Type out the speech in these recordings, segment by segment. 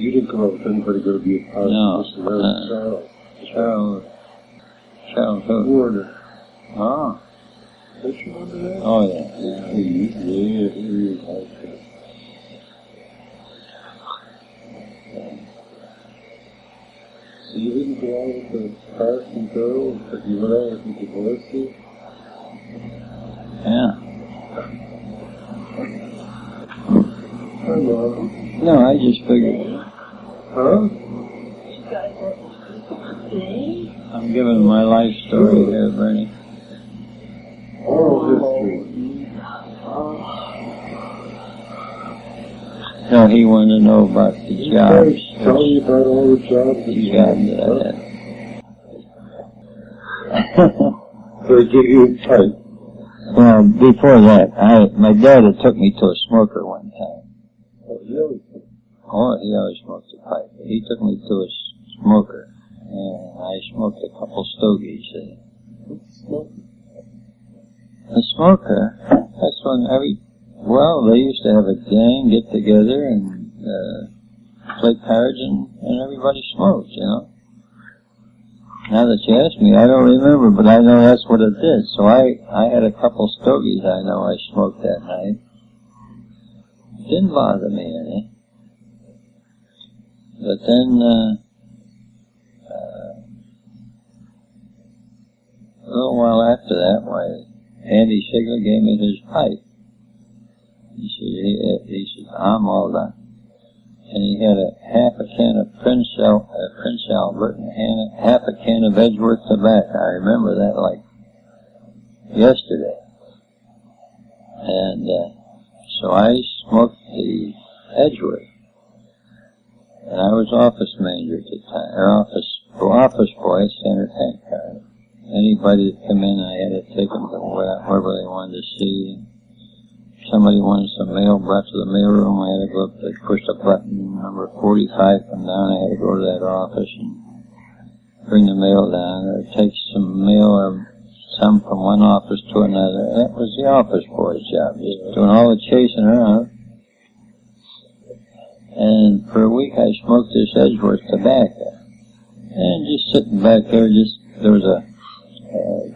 you didn't come up with anybody going to be a part of this. Charles who? Warner. Oh. Don't you remember that? Oh, yeah. He was like that. So you didn't go out with the Carson girls, but you went out with the divorcee? Yeah. Hello. No, I just figured. Huh? I'm giving my life story here, Bernie. Oral history. No, he wanted to know about the jobs. Tell me about all the jobs that you had. So they gave you a pipe. Well, before that, my dad had took me to a smoker one time. Oh, really? Oh, he always smoked a pipe. He took me to a smoker, and I smoked a couple stogies. What's smoking? A smoker, that's when they used to have a gang get together and play cards and everybody smoked, you know. Now that you ask me, I don't remember, but I know that's what it did. So I had a couple stogies I know I smoked that night. It didn't bother me any. But then, a little while after that, Andy Sigler gave me his pipe. He said, I'm all done. And he had half a can of Prince Albert and half a can of Edgeworth tobacco. I remember that like yesterday. And so I smoked the Edgeworth. And I was office manager at the time, or office boy, standard tank card. Anybody that come in, I had to take them to wherever they wanted to see. Somebody wanted some mail brought to the mailroom, I had to go up to push a button, number 45 come down, I had to go to that office and bring the mail down, or take some mail or some from one office to another. That was the office boy's job, just doing all the chasing around. And for a week I smoked this Edgeworth tobacco. And just sitting back there, there was a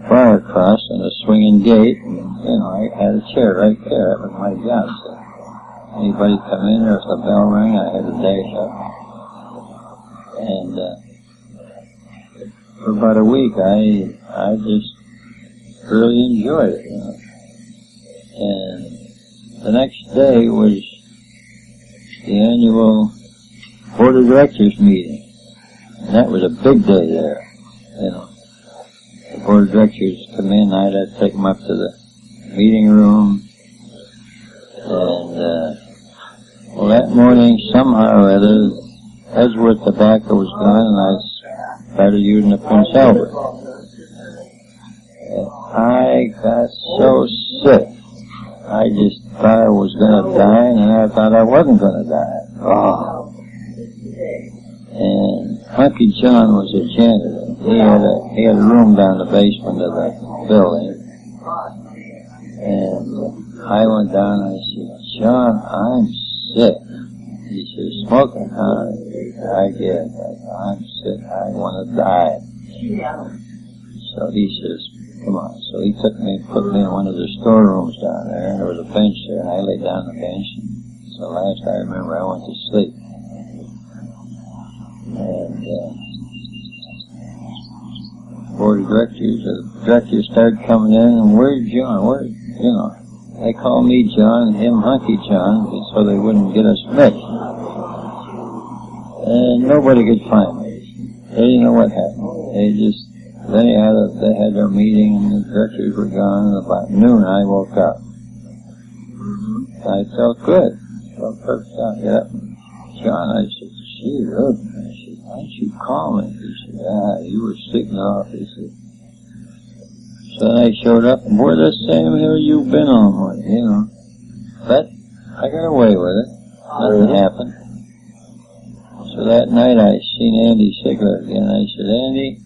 bar across and a swinging gate, and, I had a chair right there. That was my job. So anybody come in, or if the bell rang, I had to dash up. And for about a week, I just really enjoyed it, And the next day was the annual Board of Directors meeting. And that was a big day there, The Board of Directors come in, I had to take them up to the meeting room. And, that morning, somehow or other, Edgeworth tobacco was gone, and I started using the Prince Albert. And I got so sick. I just thought I was going to die, and then I thought I wasn't going to die. Oh. And Hunky John was a janitor. He had a room down the basement of the building. And I went down and I said, John, I'm sick. He said, smoking, huh? I get it. I'm sick. I want to die. So he says, come on. So he took me and put me in one of the storerooms down there, and there was a bench there, and I lay down on the bench. And so last I remember, I went to sleep. And Board of Directors, the directors started coming in, and where's John? They called me John and him Hunky John, so they wouldn't get us mixed. And nobody could find me. They didn't know what happened. They had their meeting, and the directors were gone, and about noon I woke up. I felt good. Felt perfect. I got up and John, I said, gee, look. I said, why don't you call me? He said, you were sleeping off. He said. So then I showed up, and boy, the same hill you've been on with, But I got away with it. Nothing happened. So that night I seen Andy Sigler again. I said, Andy,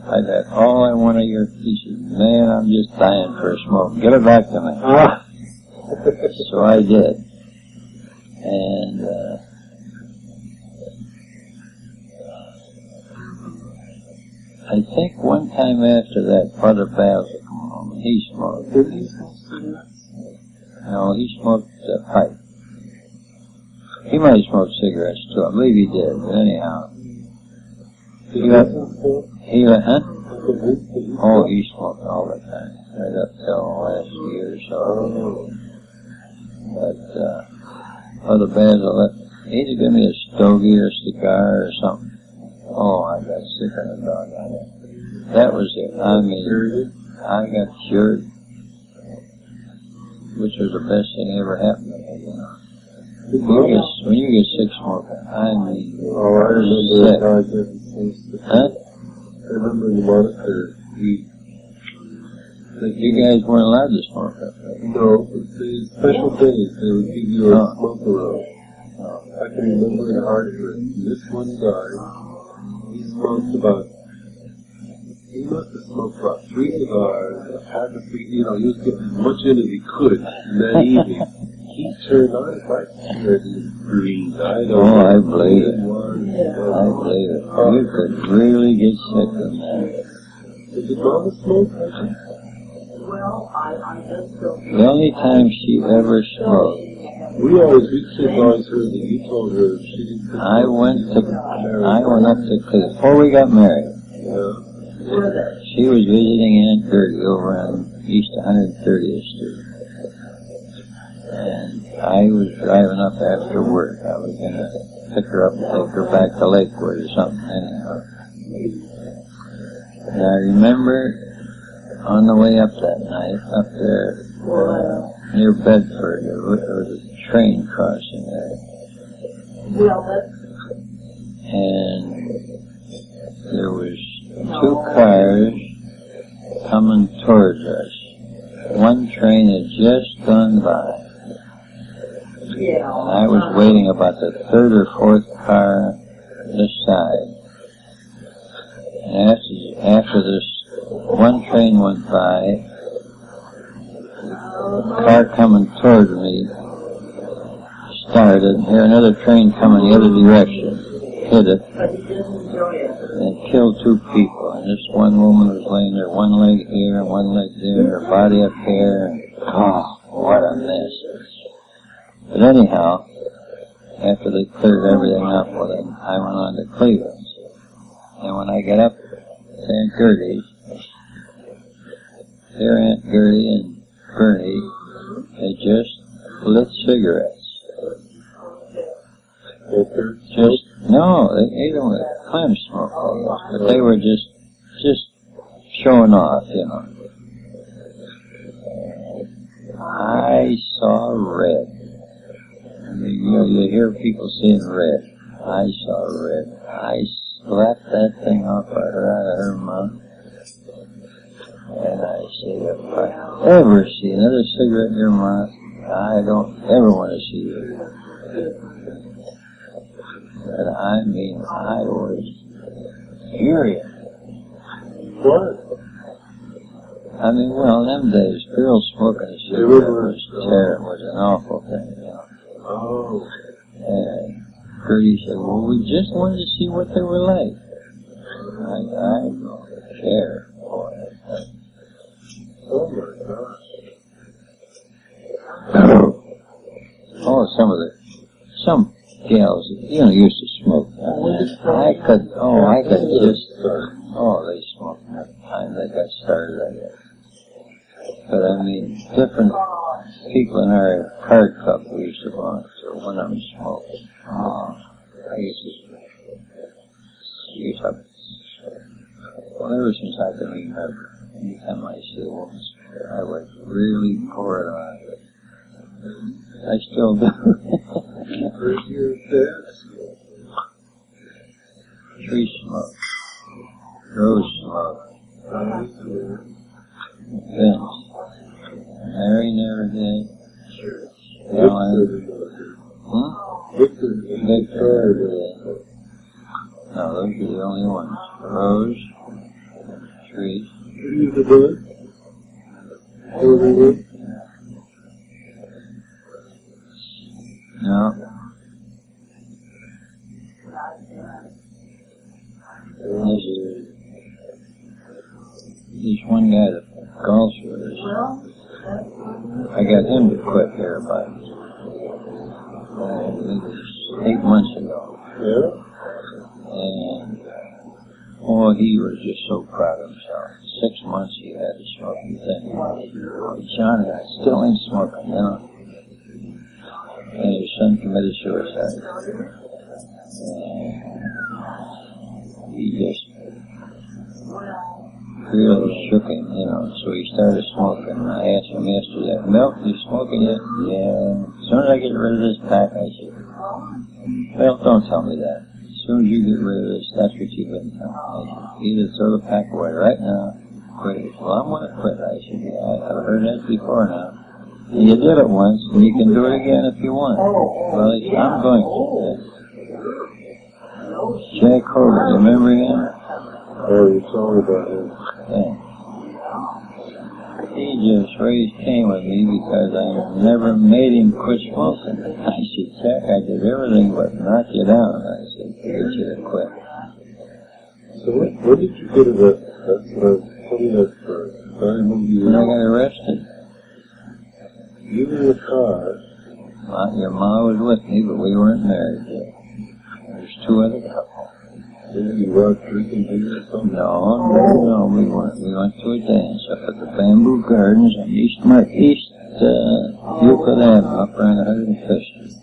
I've had all I want of your. He said, man, I'm just dying for a smoke. Give it back to me. So I did. And I think one time after that, Brother Bauer, he smoked. Did he smoke cigarettes? No, he smoked a pipe. He might have smoked cigarettes too. I believe he did, but anyhow. Huh? Oh, he smoked all the time, right up till the last year or so. But, Brother Basil, he'd give me a stogie or a cigar or something. Oh, I got sick of the dog on it. That was it. I mean, I got cured, which was the best thing that ever happened to me, you know. When you get sick smoking, I mean, oh, I remember sick. Huh? I remember in the monastery, you guys weren't allowed to smoke up there. No, the special days, they would give you a smoke around. I can remember in Hartford, this one guy, he smoked about, he must have smoked about 3 cigars, half a cigar, you know, he was getting as much in as he could, and that evening, he turned on his light and breathed. I believe it. I believe it. You could really get sick of that. Did your mama smoke? The only time she ever smoked, We kids always heard that you told her she didn't think I went up to Cleveland before we got married. Yeah. She was visiting Aunt Gertie over on East 130th Street. And I was driving up after work. I was going to pick her up and take her back to Lakewood or something anyhow. And I remember on the way up that night, up there near Bedford, there was a train crossing there. And there was 2 cars coming towards us. One train had just gone by. And I was waiting about the 3rd or 4th car this side. And after this one train went by, the car coming toward me started, and here another train coming the other direction hit it and killed 2 people. And this one woman was laying there, one leg here and one leg there, her body up here, and oh, what a mess. But anyhow, after they cleared everything up, well then I went on to Cleveland. And when I got up to Aunt Gertie's, there Aunt Gertie and Bernie had just lit cigarettes. No, they don't clam smoke, but they were just showing off, you know. I saw red. I mean, you know, you hear people saying red. I saw red. I slapped that thing off of her out of her mouth. And I said, if I ever see another cigarette in your mouth, I don't ever want to see you. But I mean, I was furious. What? I mean, well, in them days, girls smoking a cigarette was an awful thing, you know. Oh. And Gertie said, well, we just wanted to see what they were like. I don't care. Oh my gosh. Oh, some gals, you know, used to smoke. I could just, they smoked at the time they got started, I guess. But I mean, different people in our card club we used to belong to, one of them smoked. Oh, I used to, well, ever since I can remember, anytime I see a woman smoke, I would really pour it on her. I still do. Tree smoke, rose smoke, Vince. Mary never did. Ellen. Victor did. No, those are the only ones. Rose, Tree. No. else was, I got him to quit here about, it was 8 months ago. Yeah? And, oh, he was just so proud of himself. 6 months he had the smoking thing. Johnny, I still ain't smoking, you know. And his son committed suicide. And he just really shook him, you know. So he started smoking. And I asked him yesterday, Milt, you smoking yet? Yeah. As soon as I get rid of this pack, I said, well, don't tell me that. As soon as you get rid of this, that's what you've been telling me. Either throw the pack away right now, quit it. Well, I'm going to quit. I said, yeah, I've heard that before now. And you did it once, and you can do it again if you want. Well, he said, I'm going to. Jack Hogan, you remember him? Oh, you told me about him. Yeah. He just raised Cain with me because I never made him quit smoking. I said, Jack, I did everything but knock you down. I said, to get you to quit. So when did you get arrested? That's what I was telling you first. I remember you. When I got arrested? You were in the car. Your mom was with me, but we weren't married yet. There's 2 other couples. Did you go out drinking beer or something? No, we weren't. We went to a dance up at the Bamboo Gardens on East Euclid Avenue, up around 105th Street.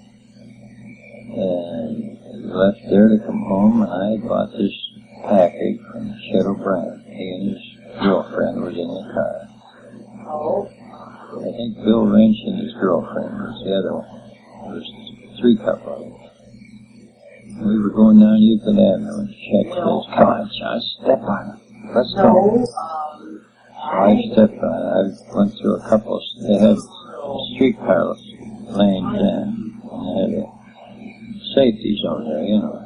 And we left there to come home, and I bought this package from Chet O'Brien. He and his girlfriend was in the car. I think Bill Wrench and his girlfriend was the other one. There was 3 couples. We were going down Euclid Avenue, and Chet says, come on, John, step on it. Let's go. So I stepped on it. I went through a couple. They had streetcar lanes in, and they had a safety zone there, you know,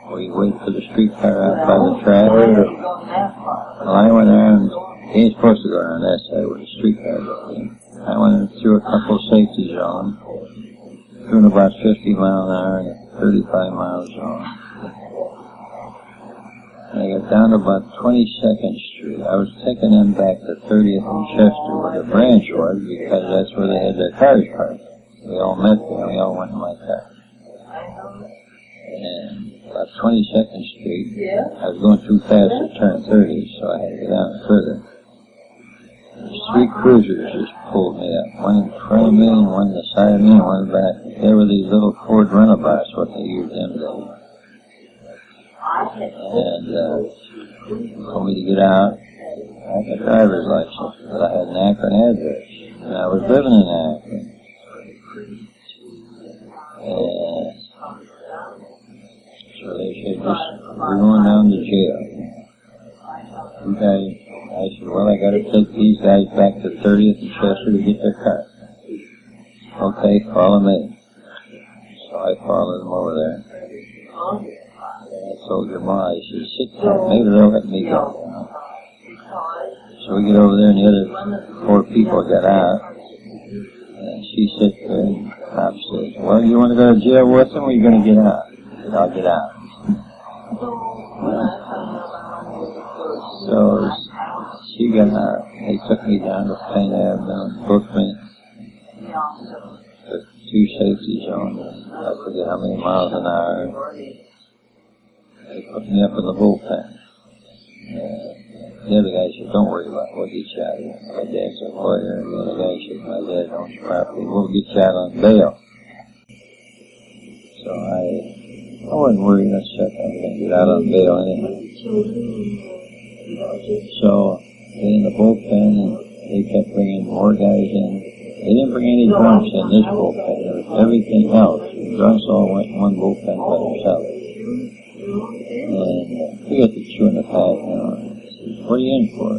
where you wait for the streetcar out by the track. Well, I went there, and he ain't supposed to go around that side where the streetcar goes. I went through a couple safety zones, doing about 50 miles an hour and a 35 miles zone. And I got down to about 22nd Street. I was taking them back to 30th and Chester where the branch was because that's where they had their cars parked. We all met there and we all went in my car. And about 22nd Street, I was going too fast to turn 30, so I had to get down further. There's 3 cruisers just pulled me up. One in front of me, and one on the side of me, and one back. They were these little Ford runabouts, what they used them days. And told me to get out. I had a driver's license, but I had an Akron address. And I was living in Akron. And so they said, we're going down to jail. You guys, I said, well, I got to take these guys back to 30th and Chester to get their car. Okay, follow me. So I followed them over there. And I told your ma, I said, sit down, maybe they'll let me go. You know? So we get over there, and the other 4 people got out. And she sits there, and the cop says, well, you want to go to jail with them, or are you going to get out? I said, I'll get out. So she got out. They took me down to Payne Avenue and booked me. Took 2 safety zones. I forget how many miles an hour. They put me up in the bullpen. The other guy said, don't worry about it. We'll get you out of here. My dad's a lawyer. And the other guy said, my dad owns property. We'll get you out on bail. So I wasn't worried. I said, I'm going to get out on bail anyway. So they in the bullpen, and they kept bringing more guys in. They didn't bring any drunks in this bullpen. There was everything else. The drunks all went in one bullpen by themselves. And we got to chewing the fat, you know. What are you in for? I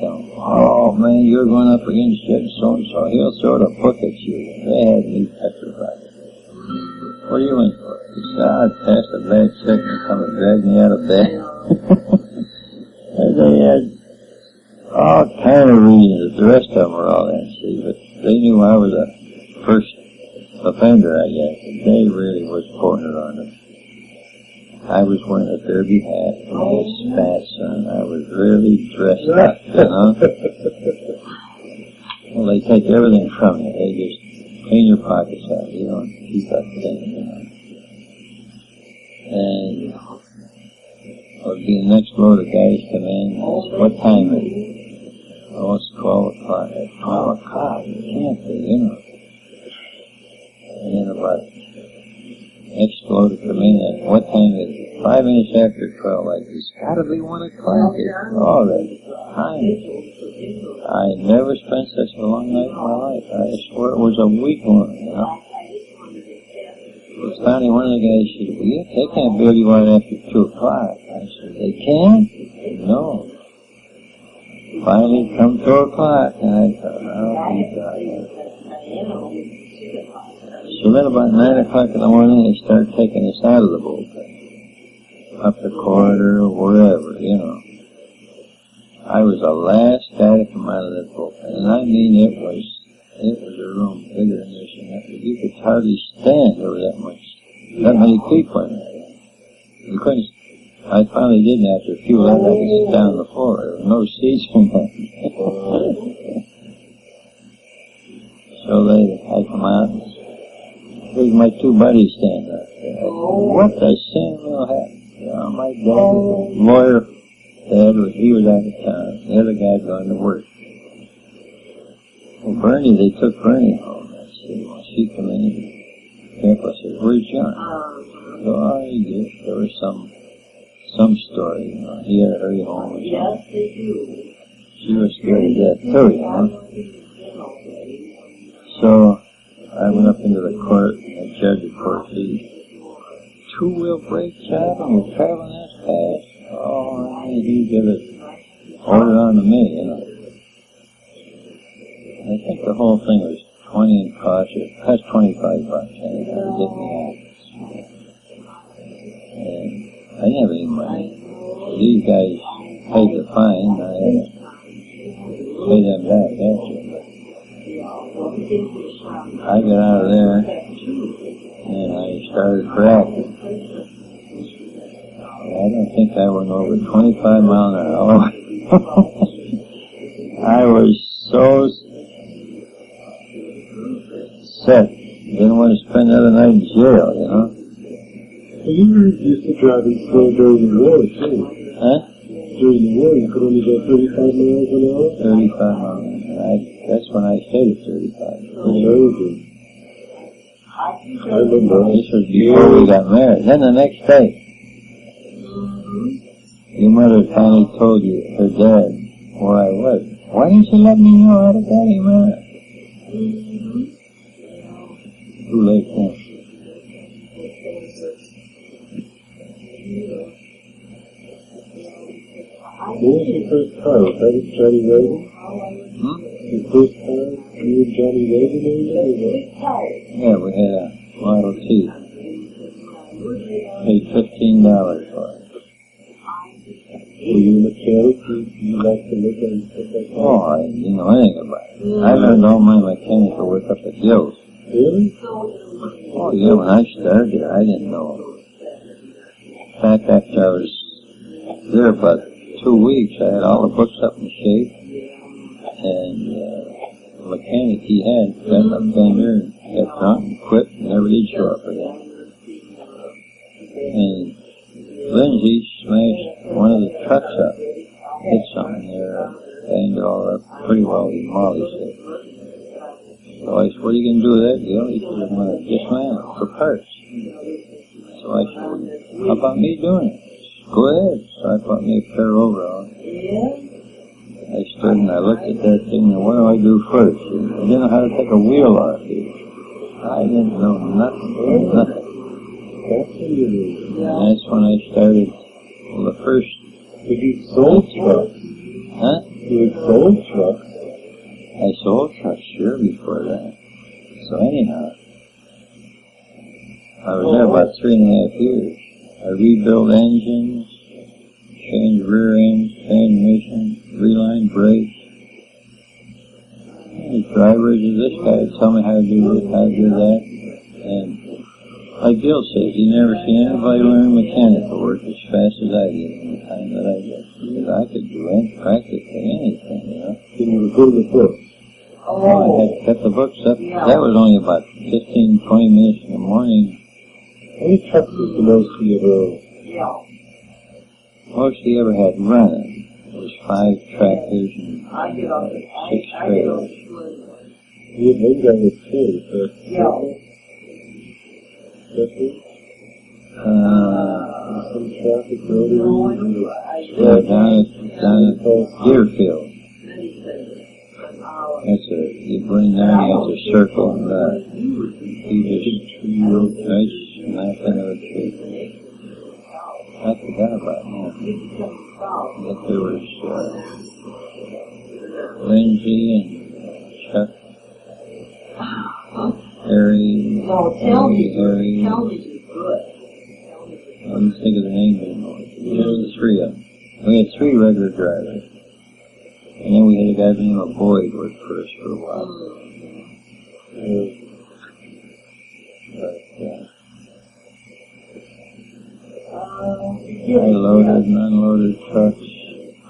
tell them, oh man, you're going up against Judge so-and-so. He'll throw the book at you. They had me petrified. What are you in for? He said, I'd pass a bad check and come and drag me out of bed. And they had all kind of reasons. The rest of them were all that, see, but they knew I was a first offender, I guess. And they really was putting it on them. I was wearing a derby hat, and nice spats, and I was really dressed up, you know. Well, they take everything from you. They just clean your pockets out. You don't keep that thing, you know. And well, the next load of guys come in. What time is it? Oh, it's 12 o'clock. At 12 o'clock, it can't be, you know. And then about next load to come in at what time is it? 5 minutes after 12. Like, it's got to be 1 o'clock. Oh, that time. I never spent such a long night in my life. I swear it was a week long, you know. But finally one of the guys said, well, yeah, they can't bail you out after 2 o'clock. I said, they can't? No. Finally come 2 o'clock, and I thought, oh, God. So then about 9 o'clock in the morning, they started taking us out of the bullpen. Up the corridor or wherever, you know. I was the last guy to come out of that bullpen, and I mean it was a room bigger than this, and you could hardly stand. There were that many people in there. You couldn't. I finally didn't after a few left. I could sit down on the floor. There were no seats in there. So I come out, and here's my 2 buddies standing up there. I said, what the Samuel happened? You know, my dad was a lawyer. He was out of town. The other guy going to work. Well, Bernie, they took Bernie home. I said, well, she come in. Grandpa said, where's John? So I did. There was some story, you know. He had to hurry home or something. She was scared to death too, you know. So I went up into the court, and the judge, of course, he 2-wheel brake job, and you're traveling that fast. Oh, he did it, ordered on to me, you know. I think the whole thing was 20 in cost. It cost $25 anytime to get me out. And I didn't have any money. These guys paid the fine. I had to pay them back after. I got out of there, and I started practicing. I don't think I went over 25 miles an hour. I was so sick. Didn't want to spend another night in jail, you know. Well, you were used to driving slow during the war, too. Huh? During the war, you could only go 35 miles an hour? 35 miles an hour. That's when I stayed at 35. Oh, very good. I remember. This was before we got married. Then the next day, your mother finally told you, her dad, where I was. Why didn't you let me know how to got him out? Too late then. What was your first car? Was that with Johnny Reagan? Your first car, you and Johnny Reagan or what? Yeah, we had a Model T. Paid $15 for it. Were you a mechanic? You like to look and stuff like that? Oh, I didn't know anything about it. I learned all my mechanical work up at Gill's. Really? Oh, yeah, when I started, I didn't know. In fact, after I was there about 2 weeks, I had all the books up in shape, and the mechanic he had got up down there and got drunk and quit and never did show up again. And Lindsay smashed one of the trucks up, hit something there, banged it all up pretty well, demolished it. So I said, what are you going to do with that deal? He said, I'm going to dismantle for parts. So I said, well, how about me doing it? Go ahead. So I bought me a pair of overalls. I stood and I looked at that thing, and what do I do first? I didn't know how to take a wheel off it. I didn't know nothing. And that's when I started, well, the first... But you sold trucks. Huh? You had sold trucks. I sold trucks, sure, before that. So anyhow, I was there about 3.5 years. I rebuilt engines, changed rear ends, transmission, relined brakes. The drivers of this guy would tell me how to do this, how to do that. And Like Gil says, he never seen anybody learn mechanical work as fast as I did in the time that I did. Because I could do practically anything, you know. Can you record the book? I had to cut the books up. That was only about 15, 20 minutes in the morning. How many trucks was the most you ever owned? Most he ever had running was 5 tractors and 6 trailers. Yeah, one guy was 10. Some traffic building. Yeah, down at Deerfield. You bring there and you have to circle and he just right smack into the tree. I forgot about that. But there was Lindsay and Chuck, Harry, Harry. I didn't think of the name anymore. There were the 3 of them. We had 3 regular drivers. And then we had a guy named Boyd work for us for a while. I loaded and unloaded trucks.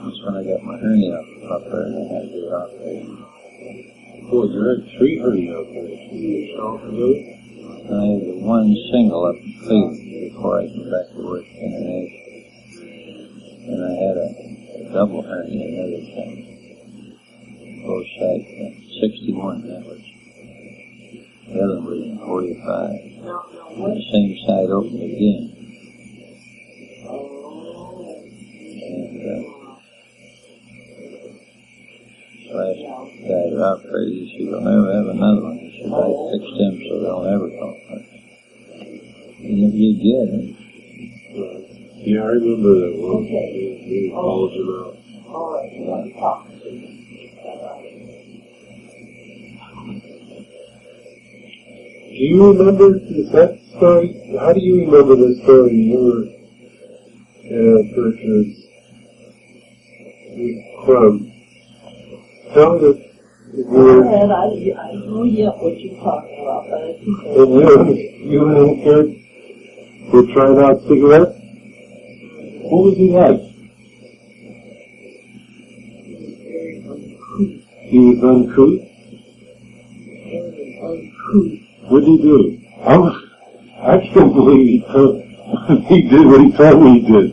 That's when I got my hernia up there and I had to get operated. Boy, you had 3 hernia operations. I had the 1 single up in Cleveland before I came back to work internationally. And I had a double hernia another time. Both sides, 61 that was. The other one was 45. The same side opened again. And so I asked the guy that operated, he said, "You'll never have another one." He said, "I fixed them so they'll never come apart." He never did get it. Yeah, I remember that one. He followed you out. Do you remember that story? How do you remember the story? You were at Bertram's club. Tell us if you were... I know yet what you're talking about, but I think... And you and Kurt were trying out cigarettes? What was he like? He was uncouth? Very uncouth. What did he do? I can't believe he did what he told me he did.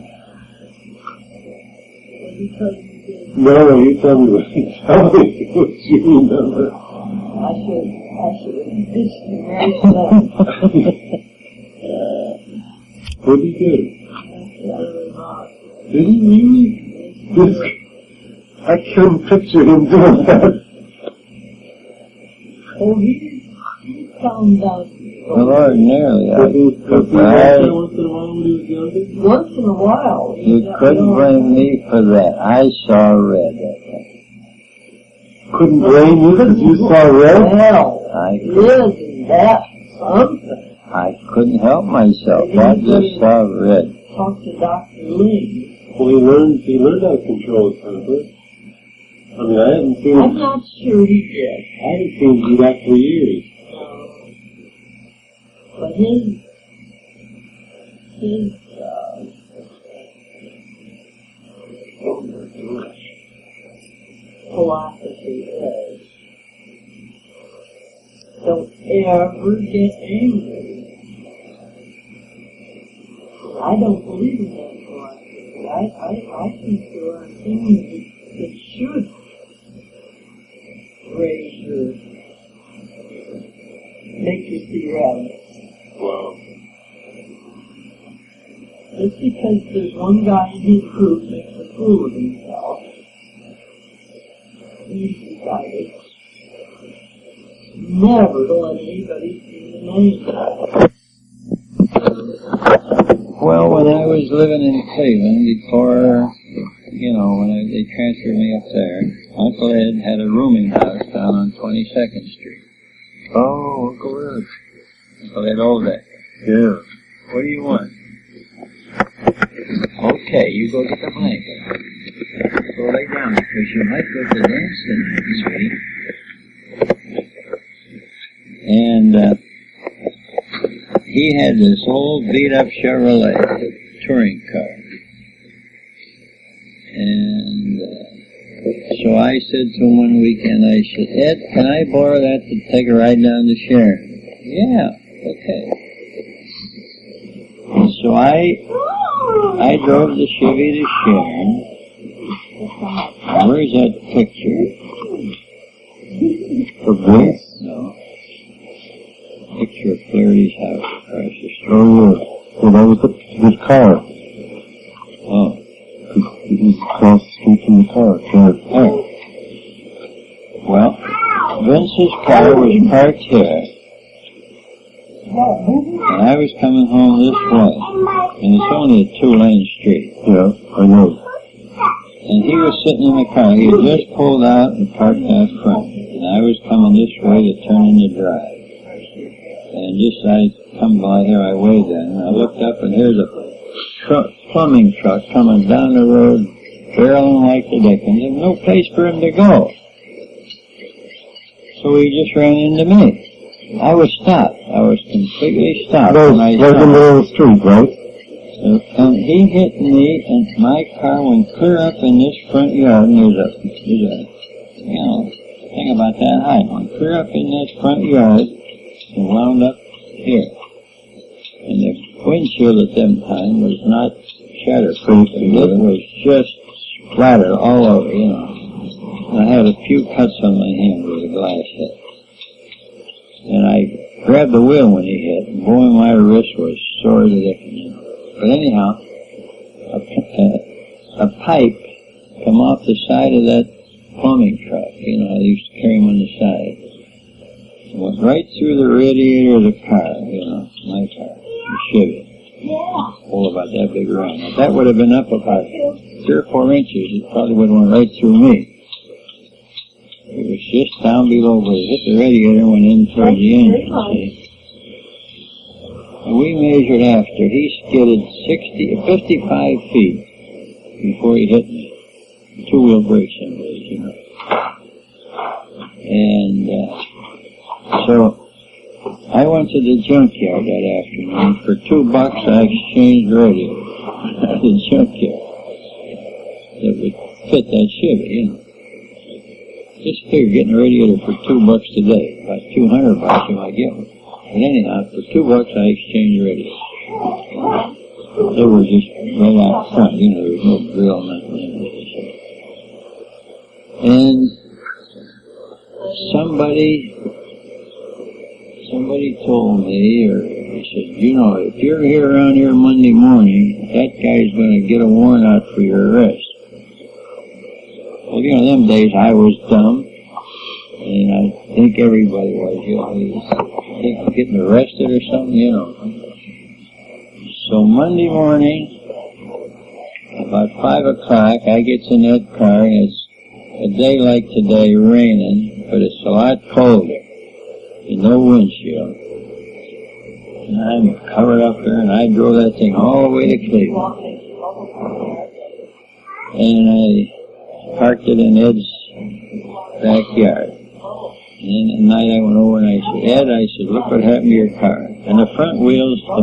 No, you tell me what he told me. What you remember? I should have ditched him right then. What did he do? Did he really? I couldn't picture him doing that. Oh, he found out. Well, ordinarily, Once in a while. You couldn't blame me for that. I saw red that day. Couldn't blame you because you saw red? Well, isn't that something? I couldn't help myself. I just saw red. Talk to Dr. Lee. Well, he learned how to control his temper. I mean, I hadn't seen him. I'm not sure he did. I hadn't seen him do that for years. But his philosophy is, don't ever get angry. I don't believe in that philosophy. I think there are things that should raise your, make you see red. Wow. Just because there's one guy in his group makes a fool of himself, he's decided never to let anybody see the name. Well, when I was living in Cleveland before, when they transferred me up there, Uncle Ed had a rooming house down on 22nd Street. Oh, Uncle Ed. Uncle Ed Oldeck. Yeah. What do you want? Okay, you go get the blanket. Go lay down, because you might go to the dance tonight, sweetie. And he he had this old beat-up Chevrolet touring car. And so I said to him one weekend, I said, Ed, can I borrow that to take a ride down to Sharon? Yeah, okay. So I drove the Chevy to Sharon. Where's that picture? Of this? No. Picture of Flaherty's house across the street. Oh, yeah. Well, that was his car. Oh. He's across the street from the car. Oh. Well, Vince's car was parked here. And I was coming home this way. And it's only a 2-lane street. Yeah, I know. And he was sitting in the car. He had just pulled out and parked out front. And I was coming this way to turn in the drive. And just as I come by here, I waved at him. I looked up and here's a plumbing truck coming down the road, barreling like the dickens. There was no place for him to go. So he just ran into me. I was stopped. I was completely stopped. Right in the middle of the street, right? And he hit me, and my car went clear up in this front yard, and there's a thing about that height. Went clear up in this front yard, and wound up here. And the windshield at that time was not shatterproof. It was just splattered all over, And I had a few cuts on my hand where the glass hit. And I grabbed the wheel when he hit, and boy, my wrist was sore to the But anyhow, a pipe come off the side of that plumbing truck. How they used to carry them on the side. It went right through the radiator of the car, my car, the Chevy. Oh, about that big around. If that would have been up about 3 or 4 inches, it probably would have went right through me. It was just down below where it hit the radiator and went in towards the engine, see. And we measured after. He skidded 55 feet before he hit me. 2-wheel brakes in those, And so I went to the junkyard that afternoon. For $2 I exchanged radiators at the junkyard that would fit that Chevy, Just figure getting a radiator for $2 today. About $200 you might get one. But anyhow, for $2 I exchanged radiators. They were just right out front, there was no grill, nothing in it. And somebody told me, or he said, if you're here around here Monday morning, that guy's going to get a warrant out for your arrest. Well, them days I was dumb, and I think everybody was, I think getting arrested or something, So Monday morning, about 5 o'clock, I gets in that car, and it's a day like today, raining, but it's a lot colder, and no windshield. And I'm covered up there, and I drove that thing all the way to Cleveland. And I parked it in Ed's backyard. And then at night I went over and I said, Ed, look what happened to your car. And the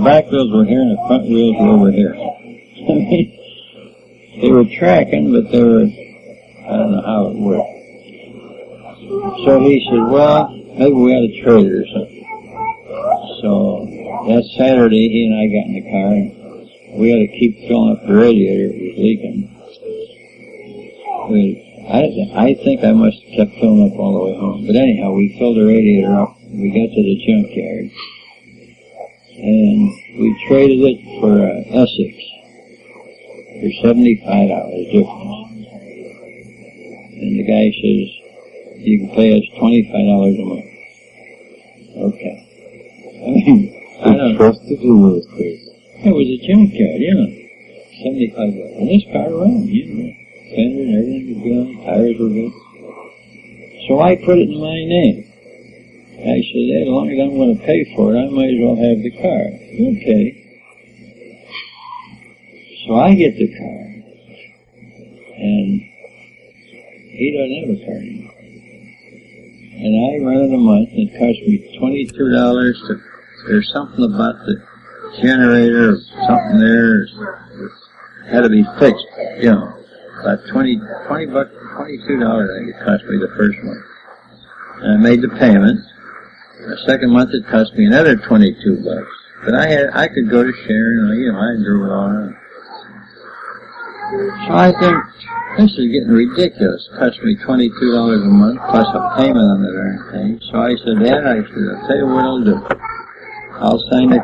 back wheels were here and the front wheels were over here. I mean, they were tracking, but they were, I don't know how it worked. So he said, well, maybe we ought to trade it or something. So that Saturday, he and I got in the car and we had to keep filling up the radiator. It was leaking. I think I must have kept filling up all the way home. But anyhow, we filled the radiator up. We got to the junkyard. And we traded it for Essex for $75 difference. And the guy says, you can pay us $25 a month. Okay. I mean, I don't trusted in those days. It was a junkyard, $75. And this car ran, fender and everything was good, tires were good. So I put it in my name. I said, hey, as long as I'm going to pay for it, I might as well have the car. Okay. So I get the car, and he doesn't have a car anymore. And I run it a month, and it cost me $22 to there's something about the generator or something there had to be fixed, you know. About $20 bucks, $22, I think it cost me the first month. And I made the payment. The second month it cost me another 22 bucks. But I could go to Sharon, you know, I drove it all around. So I think, this is getting ridiculous. It cost me $22 a month plus a payment on the darn thing. So I said, Dad, I'll tell you what I'll do. I'll sign it.